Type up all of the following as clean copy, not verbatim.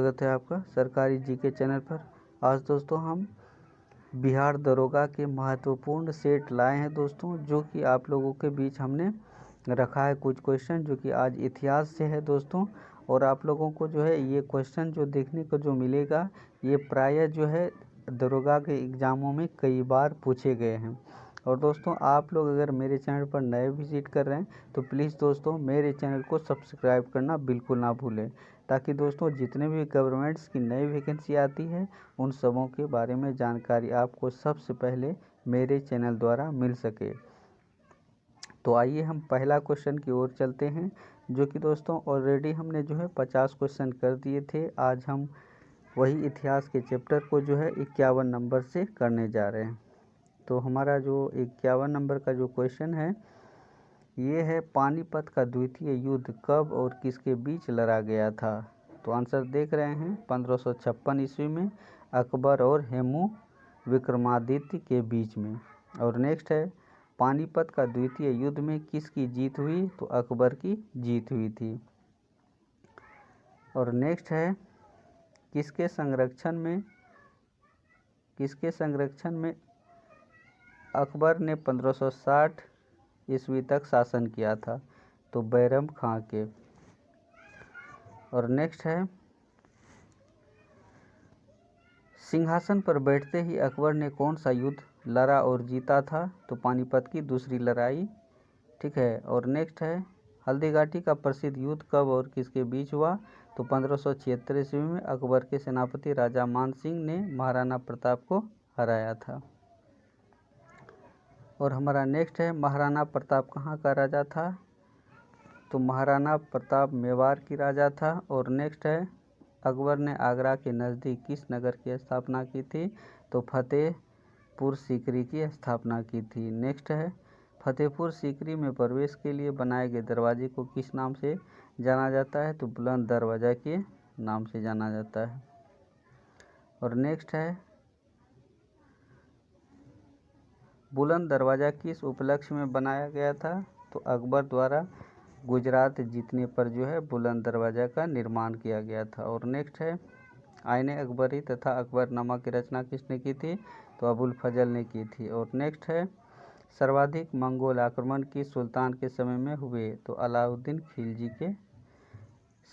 स्वागत है आपका सरकारी जीके चैनल पर। आज दोस्तों हम बिहार दरोगा के महत्वपूर्ण सेट लाए हैं दोस्तों, जो कि आप लोगों के बीच हमने रखा है कुछ क्वेश्चन जो कि आज इतिहास से है दोस्तों। और आप लोगों को जो है ये क्वेश्चन जो देखने को जो मिलेगा, ये प्रायः जो है दरोगा के एग्ज़ामों में कई बार पूछे गए हैं। और दोस्तों आप लोग अगर मेरे चैनल पर नए विजिट कर रहे हैं तो प्लीज़ दोस्तों मेरे चैनल को सब्सक्राइब करना बिल्कुल ना भूलें, ताकि दोस्तों जितने भी गवर्नमेंट्स की नई वैकेंसी आती है उन सबों के बारे में जानकारी आपको सबसे पहले मेरे चैनल द्वारा मिल सके। तो आइए हम पहला क्वेश्चन की ओर चलते हैं, जो कि दोस्तों ऑलरेडी हमने जो है 50 क्वेश्चन कर दिए थे। आज हम वही इतिहास के चैप्टर को जो है 51 नंबर से करने जा रहे हैं। तो हमारा जो 51 नंबर का जो क्वेश्चन है ये है, पानीपत का द्वितीय युद्ध कब और किसके बीच लड़ा गया था। तो आंसर देख रहे हैं 1556 ईस्वी में अकबर और हेमू विक्रमादित्य के बीच में। और नेक्स्ट है, पानीपत का द्वितीय युद्ध में किसकी जीत हुई। तो अकबर की जीत हुई थी। और नेक्स्ट है, किसके संरक्षण में अकबर ने 1560 ईस्वी तक शासन किया था। तो बैरम खां के। और नेक्स्ट है, सिंहासन पर बैठते ही अकबर ने कौन सा युद्ध लड़ा और जीता था। तो पानीपत की दूसरी लड़ाई। ठीक है। और नेक्स्ट है, हल्दीघाटी का प्रसिद्ध युद्ध कब और किसके बीच हुआ। तो 1576 ईस्वी में अकबर के सेनापति राजा मान सिंह ने महाराणा प्रताप को हराया था। और हमारा नेक्स्ट है, महाराणा प्रताप कहाँ का राजा था। तो महाराणा प्रताप मेवाड़ की राजा था। और नेक्स्ट है, अकबर ने आगरा के नज़दीक किस नगर की स्थापना की थी। तो फतेहपुर सीकरी की स्थापना की थी। नेक्स्ट है, फतेहपुर सीकरी में प्रवेश के लिए बनाए गए दरवाजे को किस नाम से जाना जाता है। तो बुलंद दरवाज़ा के नाम से जाना जाता है। और नेक्स्ट है, बुलंद दरवाज़ा किस उपलक्ष्य में बनाया गया था। तो अकबर द्वारा गुजरात जीतने पर जो है बुलंद दरवाज़ा का निर्माण किया गया था। और नेक्स्ट है, आईने अकबरी तथा अकबरनामा की रचना किसने की थी। तो अबुल फजल ने की थी। और नेक्स्ट है, सर्वाधिक मंगोल आक्रमण किस सुल्तान के समय में हुए। तो अलाउद्दीन खिलजी के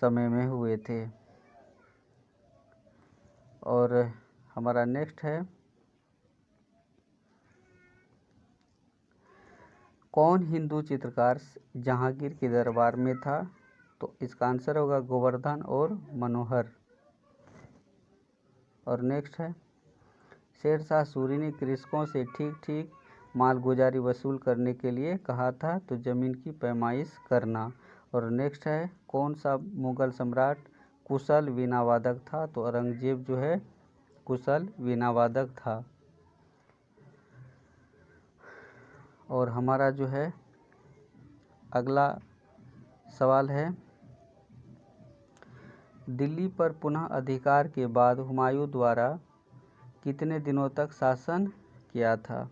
समय में हुए थे। और हमारा नेक्स्ट है, कौन हिंदू चित्रकार जहांगीर के दरबार में था। तो इसका आंसर होगा गोवर्धन और मनोहर। और नेक्स्ट है, शेरशाह सूरी ने कृषकों से ठीक ठीक मालगुजारी वसूल करने के लिए कहा था। तो ज़मीन की पैमाइश करना। और नेक्स्ट है, कौन सा मुगल सम्राट कुशल वीणावादक था। तो औरंगजेब जो है कुशल वीणावादक था। और हमारा जो है अगला सवाल है, दिल्ली पर पुनः अधिकार के बाद हुमायूं द्वारा कितने दिनों तक शासन किया था।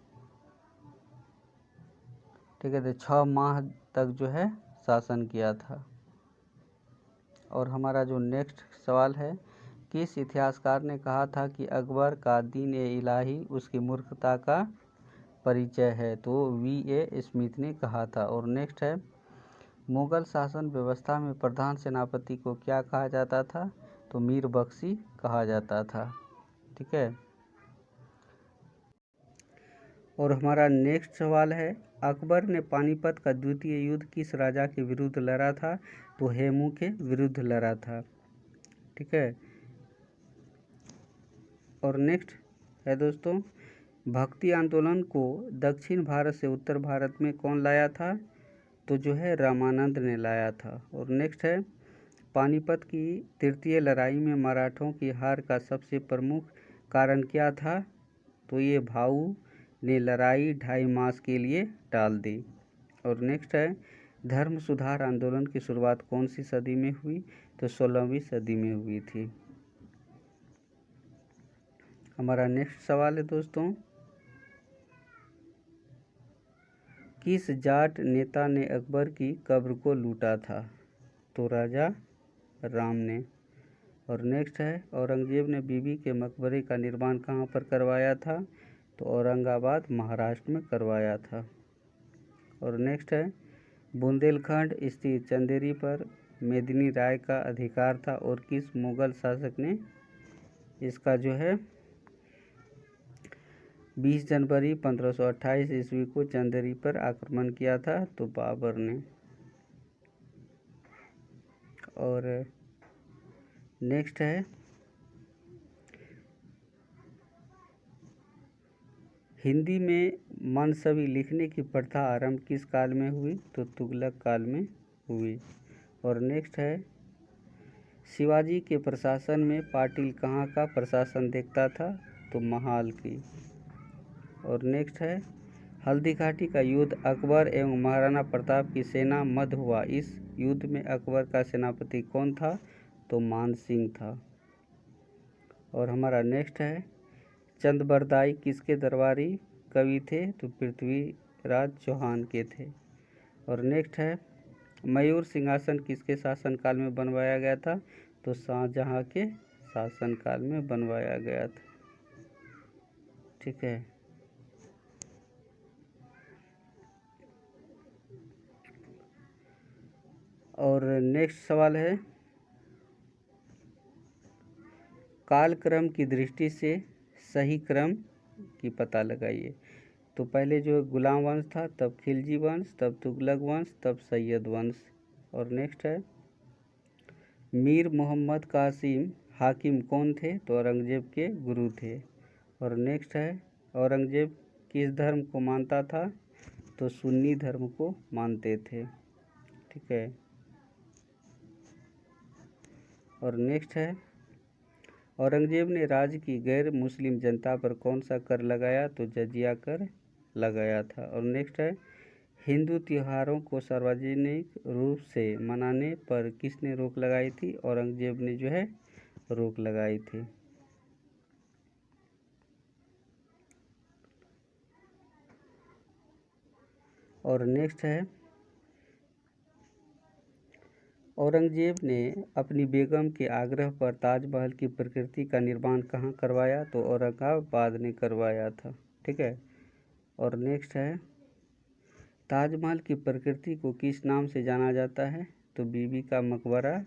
ठीक है, तो 6 माह तक जो है शासन किया था। और हमारा जो नेक्स्ट सवाल है, किस इतिहासकार ने कहा था कि अकबर का दीन ए इलाही उसकी मूर्खता का परिचय है। तो V.A. स्मिथ ने कहा था। और नेक्स्ट है, मुगल शासन व्यवस्था में प्रधान सेनापति को क्या कहा जाता था। तो मीर बख्शी कहा जाता था। ठीक है। और हमारा नेक्स्ट सवाल है, अकबर ने पानीपत का द्वितीय युद्ध किस राजा के विरुद्ध लड़ा था। तो हेमू के विरुद्ध लड़ा था। ठीक है। और नेक्स्ट है दोस्तों, भक्ति आंदोलन को दक्षिण भारत से उत्तर भारत में कौन लाया था। तो जो है रामानंद ने लाया था। और नेक्स्ट है, पानीपत की तृतीय लड़ाई में मराठों की हार का सबसे प्रमुख कारण क्या था। तो ये भाऊ ने लड़ाई 2.5 मास के लिए टाल दी। और नेक्स्ट है, धर्म सुधार आंदोलन की शुरुआत कौन सी सदी में हुई। तो 16वीं सदी में हुई थी। हमारा नेक्स्ट सवाल है दोस्तों, किस जाट नेता ने अकबर की कब्र को लूटा था। तो राजा राम ने। और नेक्स्ट है औरंगजेब ने बीबी के मकबरे का निर्माण कहाँ पर करवाया था, तो औरंगाबाद महाराष्ट्र में करवाया था। और नेक्स्ट है बुंदेलखंड स्थित चंदेरी पर मेदिनी राय का अधिकार था और किस मुगल शासक ने इसका जो है 20 जनवरी 1528 ईस्वी को चंदेरी पर आक्रमण किया था, तो बाबर ने। और नेक्स्ट है हिंदी में मनसबी लिखने की प्रथा आरंभ किस काल में हुई, तो तुगलक काल में हुई। और नेक्स्ट है शिवाजी के प्रशासन में पाटिल कहाँ का प्रशासन देखता था, तो महाल की। और नेक्स्ट है हल्दी घाटी का युद्ध अकबर एवं महाराणा प्रताप की सेना मध्य हुआ, इस युद्ध में अकबर का सेनापति कौन था, तो मान सिंह था। और हमारा नेक्स्ट है चंदबरदाई किसके दरबारी कवि थे, तो पृथ्वीराज चौहान के थे। और नेक्स्ट है मयूर सिंहासन किसके शासनकाल में बनवाया गया था, तो शाहजहां के शासनकाल में बनवाया गया था। ठीक है। और नेक्स्ट सवाल है कालक्रम की दृष्टि से सही क्रम की पता लगाइए। तो पहले जो गुलाम वंश था, तब खिलजी वंश, तब तुगलक वंश, तब सैयद वंश। और नेक्स्ट है मीर मोहम्मद कासिम हाकिम कौन थे, तो औरंगजेब के गुरु थे। और नेक्स्ट है औरंगजेब किस धर्म को मानता था, तो सुन्नी धर्म को मानते थे। ठीक है। और नेक्स्ट है औरंगजेब ने राज्य की गैर मुस्लिम जनता पर कौन सा कर लगाया, तो जजिया कर लगाया था। और नेक्स्ट है हिंदू त्योहारों को सार्वजनिक रूप से मनाने पर किसने रोक लगाई थी, औरंगजेब ने जो है रोक लगाई थी। और नेक्स्ट है औरंगजेब ने अपनी बेगम के आग्रह पर ताजमहल की प्रकृति का निर्माण कहाँ करवाया, तो औरंगाबाद ने करवाया था। ठीक है। और नेक्स्ट है ताजमहल की प्रकृति को किस नाम से जाना जाता है, तो बीबी का मकबरा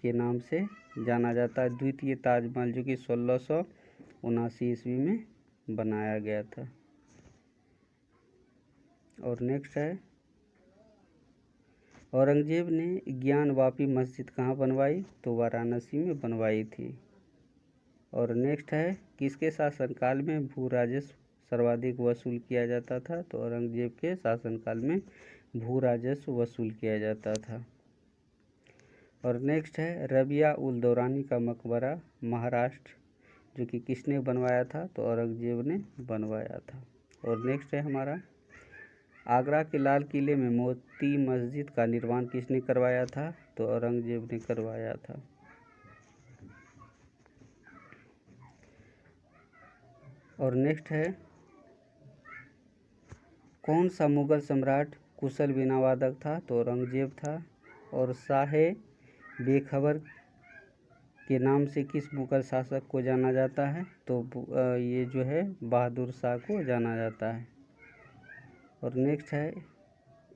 के नाम से जाना जाता है। द्वितीय ताजमहल जो कि 1679 ईस्वी में बनाया गया था। और नेक्स्ट है औरंगजेब ने ज्ञानवापी मस्जिद कहाँ बनवाई, तो वाराणसी में बनवाई थी। और नेक्स्ट है किसके शासनकाल में भू राजस्व सर्वाधिक वसूल किया जाता था, तो औरंगजेब के शासनकाल में भू राजस्व वसूल किया जाता था। और नेक्स्ट है रबिया उल दौरानी का मकबरा महाराष्ट्र जो कि किसने बनवाया था, तो औरंगजेब ने बनवाया था। और नेक्स्ट है हमारा आगरा के लाल किले में मोती मस्जिद का निर्माण किसने करवाया था, तो औरंगजेब ने करवाया था। और नेक्स्ट है कौन सा मुगल सम्राट कुशल वीणा वादक था, तो औरंगजेब था। और शाहे बेखबर के नाम से किस मुगल शासक को जाना जाता है, तो ये जो है बहादुर शाह को जाना जाता है। और नेक्स्ट है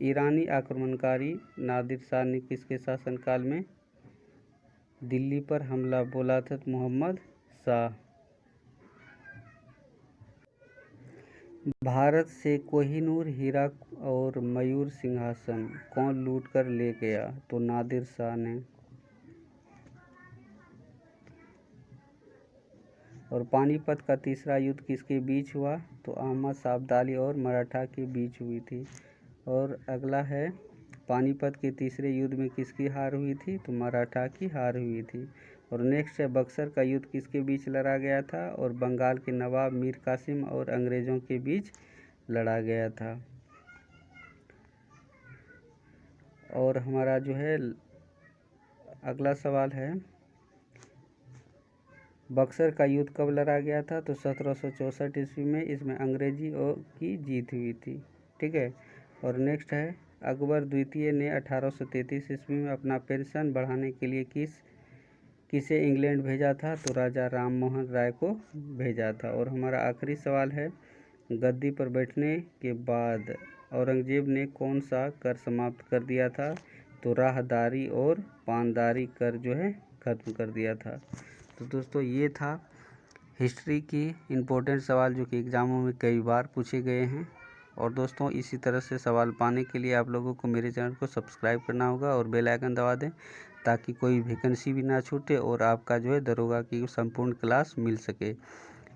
ईरानी आक्रमणकारी नादिर शाह ने किसके शासनकाल में दिल्ली पर हमला बोला था, मोहम्मद शाह। भारत से कोहिनूर हीरा और मयूर सिंहासन कौन लूट कर ले गया, तो नादिर शाह ने। और पानीपत का तीसरा युद्ध किसके बीच हुआ, तो अहमद शाह अब्दाली और मराठा के बीच हुई थी। और अगला है पानीपत के तीसरे युद्ध में किसकी हार हुई थी, तो मराठा की हार हुई थी। और नेक्स्ट है बक्सर का युद्ध किसके बीच लड़ा गया था, और बंगाल के नवाब मीर कासिम और अंग्रेज़ों के बीच लड़ा गया था। और हमारा जो है अगला सवाल है बक्सर का युद्ध कब लड़ा गया था, तो 1764 ईस्वी में। इसमें अंग्रेजी की जीत हुई थी। ठीक है। और नेक्स्ट है अकबर द्वितीय ने 1833 ईस्वी में अपना पेंशन बढ़ाने के लिए किस किसे इंग्लैंड भेजा था? तो राजा राम मोहन राय को भेजा था। और हमारा आखिरी सवाल है, गद्दी पर बैठने के बाद औरंगजेब ने कौन सा कर समाप्त कर दिया था? तो राहदारी और पानदारी कर जो है खत्म कर दिया था। तो दोस्तों ये था हिस्ट्री की इम्पोर्टेंट सवाल जो कि एग्ज़ामों में कई बार पूछे गए हैं। और दोस्तों इसी तरह से सवाल पाने के लिए आप लोगों को मेरे चैनल को सब्सक्राइब करना होगा और बेल आइकन दबा दें, ताकि कोई वैकेंसी भी ना छूटे और आपका जो है दरोगा की संपूर्ण क्लास मिल सके।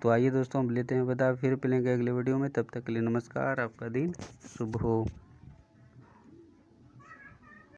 तो आइए दोस्तों हम लेते हैं विदा, फिर मिलेंगे अगले वीडियो में। तब तक के लिए नमस्कार, आपका दिन शुभ हो।